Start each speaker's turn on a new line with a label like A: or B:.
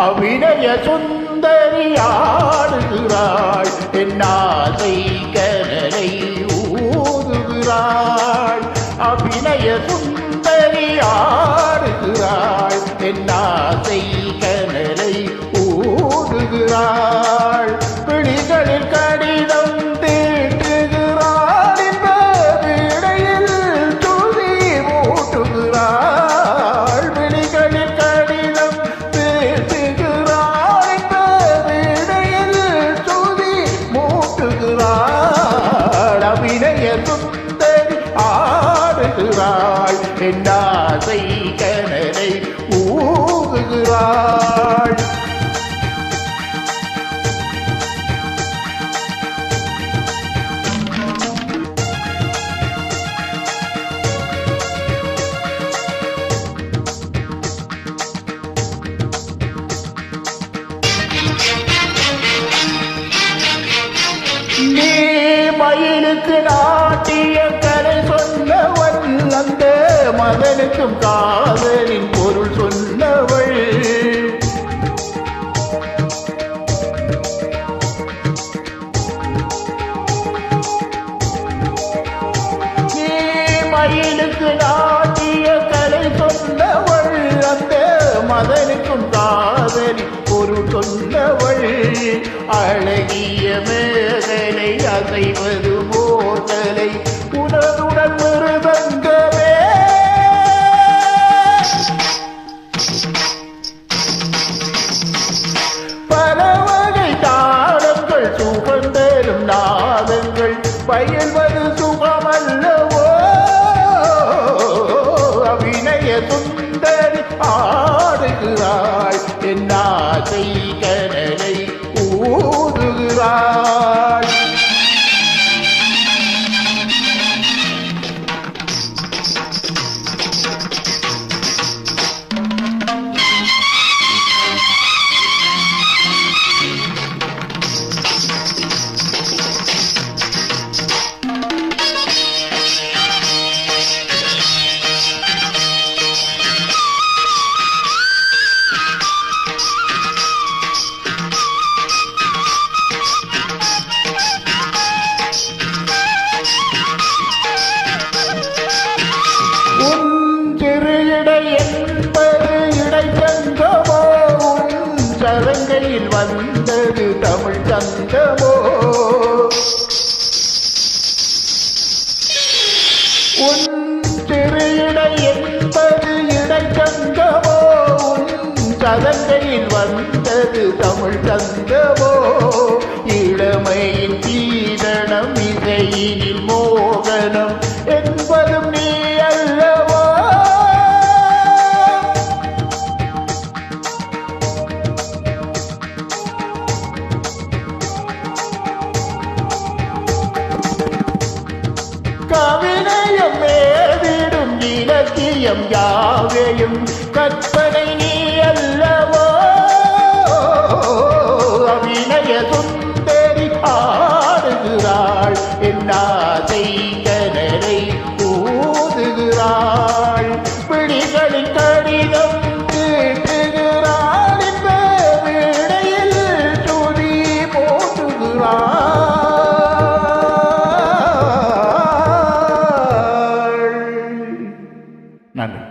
A: அபிநய சுந்தரி ஆடுகிறாள், என் ஆசை கனலை ஊதுகிறாள். அபிநய சுந்தரி ஆடுகிறாள், என் ஆசை கனலை ஊதுகிறாள். பிடிகளில் கடிதம் தீட்டுகிறாள், இந்த இடையில் துதி மூட்டுகிறாள். பிடிகளில் கடிதம் தீட்டுகிறாள், இந்த இடையில் துதி மூட்டுகிறாள். அபிநய சுந்தரி ஆடுகிறாள், என் ஆசை கனலை ஊதுகிறாள். நீ மயிலுக்கு நாட்டிய கரை சொன்னவள், அந்த மகனுக்கும் காதலின் பொருள் சொன்னவள். நீ மயிலுக்கு நாட்டிய கரை சொன்னவள், அந்த மகனுக்கும் காதலின் பொருள் சொன்னவள். அழகிய மேகலை அசைவது போர்த்தலை உனதுடன் மிருதங்கமே. பல வகை தாளங்கள் சுகந்தரும் நாதங்கள் பயில்வது சுகமல்லவோ. அபிநய சுந்தரி ஆடுகிறாள், என் ஆசை கனலை ஊதுகிறாள். சரங்கையில் வந்தது தமிழ் சங்கமோ. உன் திருடை என்பது இடைச்சங்கமோ. உன் சரங்கையில் வந்தது தமிழ் சங்கமோ. இளமையின் தீரணம் இசையினில் மோகனம் என்பதும் நீ அல்லவோ. கவினயம் மேவிடும் இலக்கியம் யாவையும் கற்பனை நீ அல்லவோ. அபிநய சுந்தரி ஆடுகிறாள், என் ஆசை கனலை ஊதுகிறாள். பிடிகளின் கடிதம் தீட்டுகிறாள், இந்த விடையில் துதி போட்டுகிறாள். நன்றி.